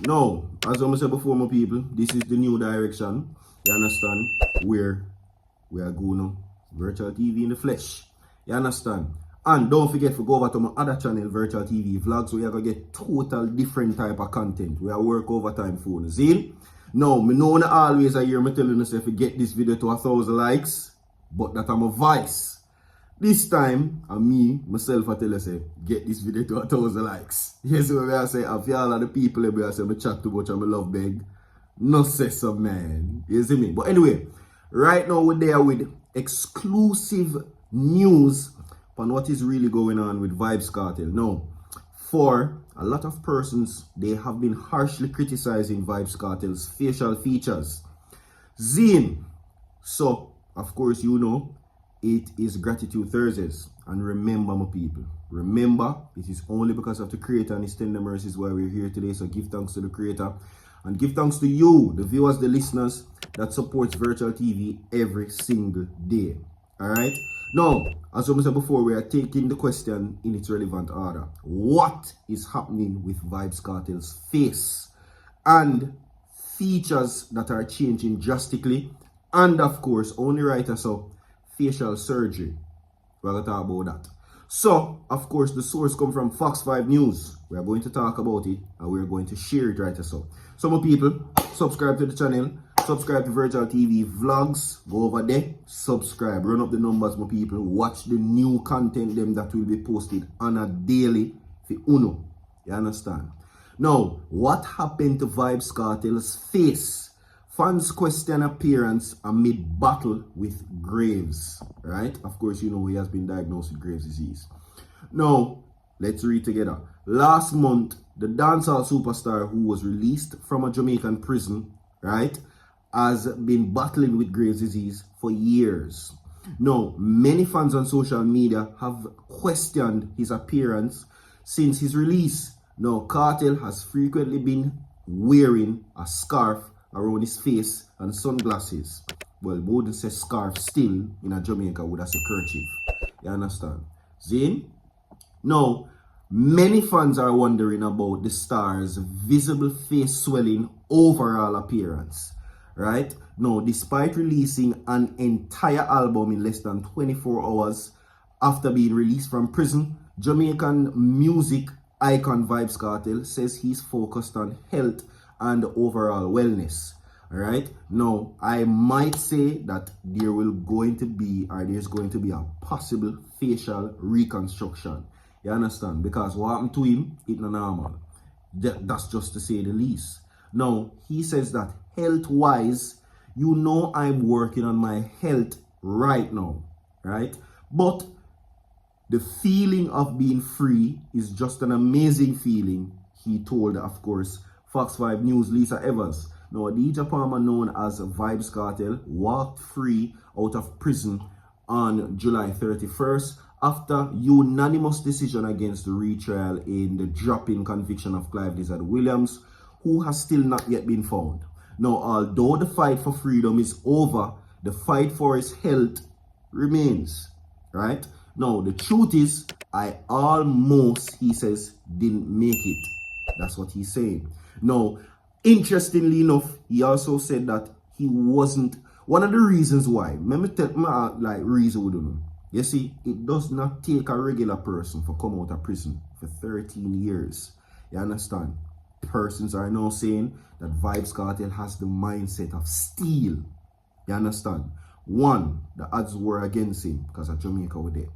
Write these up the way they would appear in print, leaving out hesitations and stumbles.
Now, as I said before, my people, this is the new direction. You understand? Where we are going now. Virtual TV in the flesh. You understand? And don't forget to go over to my other channel, Virtual TV Vlogs, where you're going to get total different type of content. We are work overtime for the zeal. Now, me know not always I hear me telling you if you get this video to 1,000 likes, but that I'm a vice. This time, myself, I tell you, say, get this video to 1,000 likes. Yes, what I say, if y'all are the people that I say, I chat too much and I love beg, no say so, man. You see me? But anyway, right now we're there with exclusive news on what is really going on with VYBZ KARTEL. Now, for a lot of persons, they have been harshly criticizing VYBZ KARTEL's facial features. Zine. So, of course, you know, it is Gratitude Thursdays. And remember, my people, remember, it is only because of the Creator and His tender mercies why we're here today. So give thanks to the Creator. And give thanks to you, the viewers, the listeners, that supports Virtual TV every single day. Alright? Now, as I said before, we are taking the question in its relevant order. What is happening with VYBZ KARTEL's face? And features that are changing drastically. And of course, only right as so, facial surgery. We're going to talk about that. So, of course, the source comes from Fox 5 News. We are going to talk about it and we're going to share it right as so. So, my people, subscribe to the channel. Subscribe to Virtual TV Vlogs. Go over there. Subscribe. Run up the numbers, my people. Watch the new content them that will be posted on a daily for Uno. You understand? Now, what happened to VYBZ KARTEL's face? Fans question appearance amid battle with Graves, right? Of course, you know he has been diagnosed with Graves' disease. Now, let's read together. Last month, the dancehall superstar who was released from a Jamaican prison, right, has been battling with Graves' disease for years. Now, many fans on social media have questioned his appearance since his release. Now, KARTEL has frequently been wearing a scarf around his face and sunglasses. Well, we wouldn't say scarf still in a Jamaica, would have say kerchief. You understand? Zane? Now, many fans are wondering about the star's visible face swelling overall appearance. Right? Now, despite releasing an entire album in less than 24 hours after being released from prison, Jamaican music icon VYBZ KARTEL says he's focused on health and overall wellness. All right, now I might say that there's going to be a possible facial reconstruction. You understand? Because what happened to him, it's not normal. That's just to say the least. Now he says that health wise, you know, I'm working on my health right now, right? But the feeling of being free is just an amazing feeling, he told, of course, Fox 5 News Lisa Evans. Now, DJ Palmer, known as VYBZ KARTEL, walked free out of prison on July 31st after unanimous decision against the retrial in the drop-in conviction of Clive Lizard Williams, who has still not yet been found. Now, although the fight for freedom is over, the fight for his health remains, right? Now, the truth is, I almost, he says, didn't make it. That's what he's saying. Now, interestingly enough, he also said that he wasn't, one of the reasons why, let me tell like reason we don't know. You see, it does not take a regular person for come out of prison for 13 years. You understand? Persons are now saying that VYBZ KARTEL has the mindset of steel. You understand? One, the odds were against him because of Jamaica were there.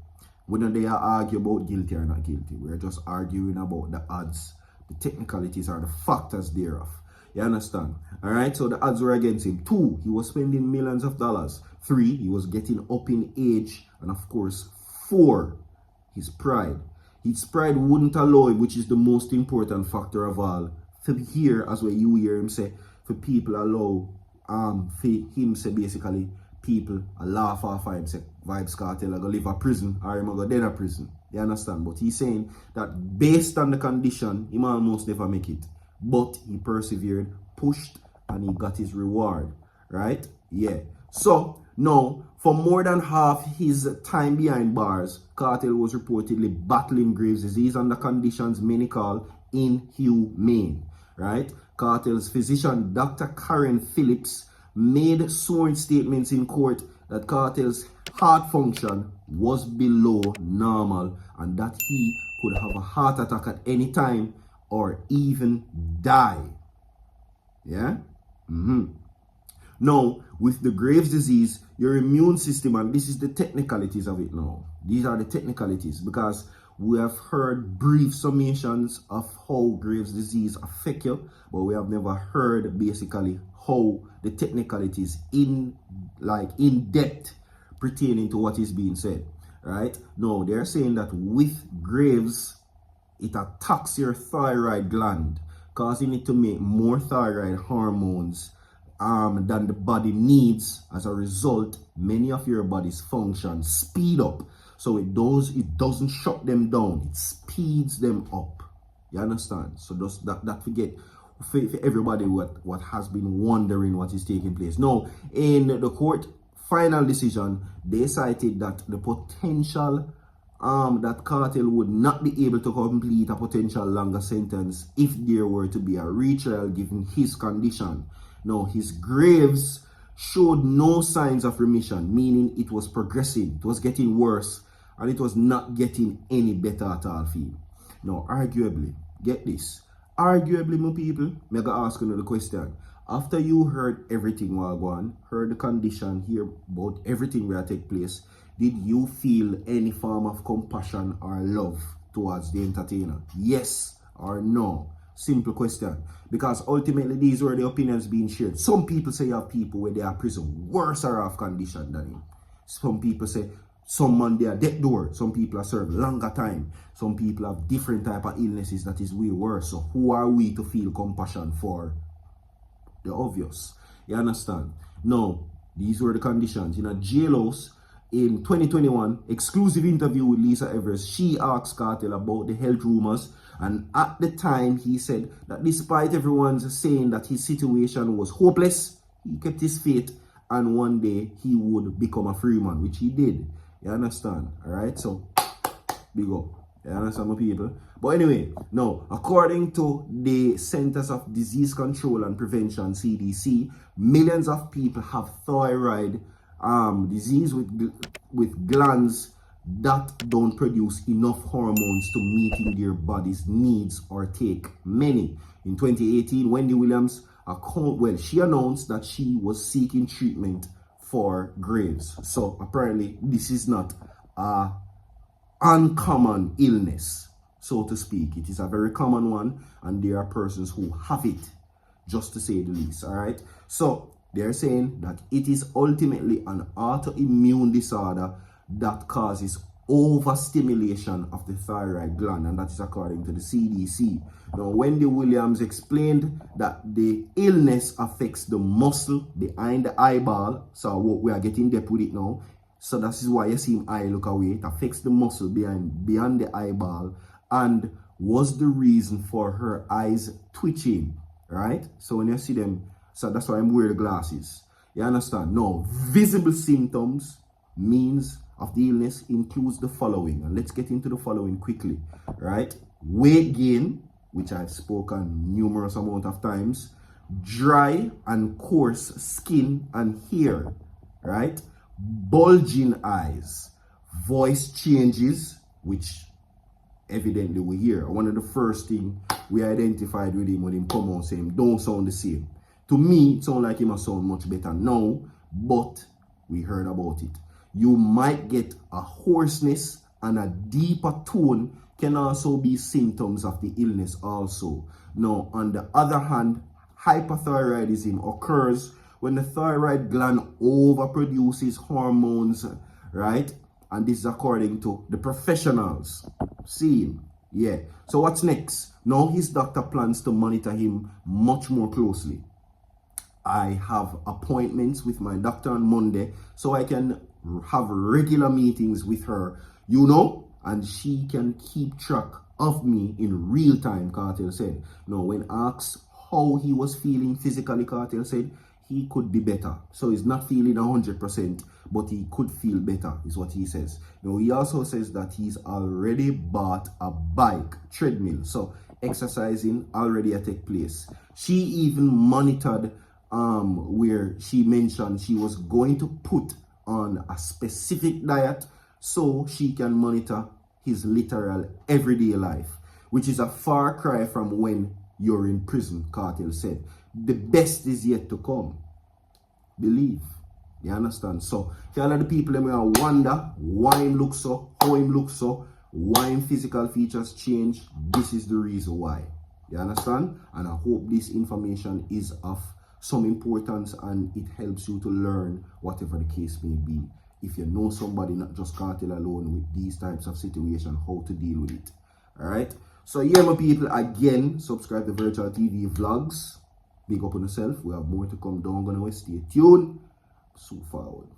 We don't dare argue about guilty or not guilty. We're just arguing about the odds. The technicalities are the factors thereof. You understand? Alright, so the odds were against him. 2, he was spending millions of dollars. 3, he was getting up in age. And of course, 4, his pride. His pride wouldn't allow him, which is the most important factor of all. For here, as well you hear him say, for people allow, for him say basically, people a laugh off him, say VYBZ KARTEL are gonna live a prison or him gonna dead a prison. You understand? But he's saying that based on the condition, he might almost never make it. But he persevered, pushed, and he got his reward. Right? Yeah. So now, for more than half his time behind bars, KARTEL was reportedly battling Graves' disease under conditions many call inhumane. right? Cartel's physician, Dr. Karen Phillips, made sworn statements in court that Cartel's heart function was below normal and that he could have a heart attack at any time or even die. Yeah? Now, with the Graves' disease, your immune system, and this is the technicalities of it now. These are the technicalities because we have heard brief summations of how Graves' disease affect you, but we have never heard basically how the technicalities in depth pertaining to what is being said. Right? Now, they're saying that with Graves, it attacks your thyroid gland, causing it to make more thyroid hormones than the body needs. As a result, many of your body's functions speed up. So it doesn't shut them down, it speeds them up. You understand? So just that forget for everybody what has been wondering what is taking place. Now, in the court final decision, they cited that the potential that Cartel would not be able to complete a potential longer sentence if there were to be a retrial given his condition. Now, his Graves showed no signs of remission, meaning it was progressing, it was getting worse, and it was not getting any better at all for him. Now, arguably, get this, arguably, my people, me gonna ask you the question. After you heard everything while going, heard the condition, hear about everything where take place, did you feel any form of compassion or love towards the entertainer? Yes or no? Simple question. Because ultimately these were the opinions being shared. Some people say you have people where they are prison worse or off condition than him. Some people say some man they are dead door. Some people are served longer time. Some people have different type of illnesses that is way worse. So who are we to feel compassion for? The obvious. You understand? Now, these were the conditions. In a jailhouse in 2021, exclusive interview with Lisa Evers, she asked Cartel about the health rumors, and at the time he said that despite everyone's saying that his situation was hopeless, he kept his faith and one day he would become a free man, which he did. You understand? Alright, so big up. You understand, my people? But anyway, now, according to the Centers of Disease Control and Prevention, CDC, millions of people have thyroid disease with glands that don't produce enough hormones to meet their body's needs or take many. In 2018, Wendy Williams, she announced that she was seeking treatment for Graves. So apparently, this is not a uncommon illness, so to speak. It is a very common one, and there are persons who have it, just to say the least. All right, so they're saying that it is ultimately an autoimmune disorder that causes overstimulation of the thyroid gland, and that is according to the CDC. Now, Wendy Williams explained that the illness affects the muscle behind the eyeball. So we are getting depth with it now. So that is why you see him eye look away. It affects the muscle beyond the eyeball and was the reason for her eyes twitching, right? So when you see them, so that's why I'm wearing the glasses. You understand? Now, visible symptoms means of the illness includes the following. And let's get into the following quickly, right? Weight gain, which I've spoken numerous amount of times. Dry and coarse skin and hair, right? Bulging eyes, voice changes, which evidently we hear. One of the first things we identified with him when he come out saying, don't sound the same. To me, it sounds like him sound much better now, but we heard about it. You might get a hoarseness and a deeper tone can also be symptoms of the illness also. Now, on the other hand, hypothyroidism occurs when the thyroid gland overproduces hormones, right? And this is according to the professionals. See, yeah. So what's next? Now his doctor plans to monitor him much more closely. I have appointments with my doctor on Monday so I can have regular meetings with her, you know, and she can keep track of me in real time, Cartel said. Now, when asked how he was feeling physically, Cartel said he could be better. So he's not feeling 100%, but he could feel better, is what he says. Now, he also says that he's already bought a bike, treadmill. So exercising already take place. She even monitored where she mentioned she was going to put on a specific diet so she can monitor his literal everyday life, which is a far cry from when you're in prison. Kartel said the best is yet to come. Believe. You understand? So for all of the people that may wonder why him look so, how him look so, why him physical features change, this is the reason why. You understand? And I hope this information is of some importance and it helps you to learn whatever the case may be. If you know somebody, not just Kartel alone, with these types of situations, how to deal with it. Alright? So yeah, my people, again, subscribe to Virtual TV Vlogs. Big up on yourself. We have more to come. Don't go nowhere. Stay tuned. So forward.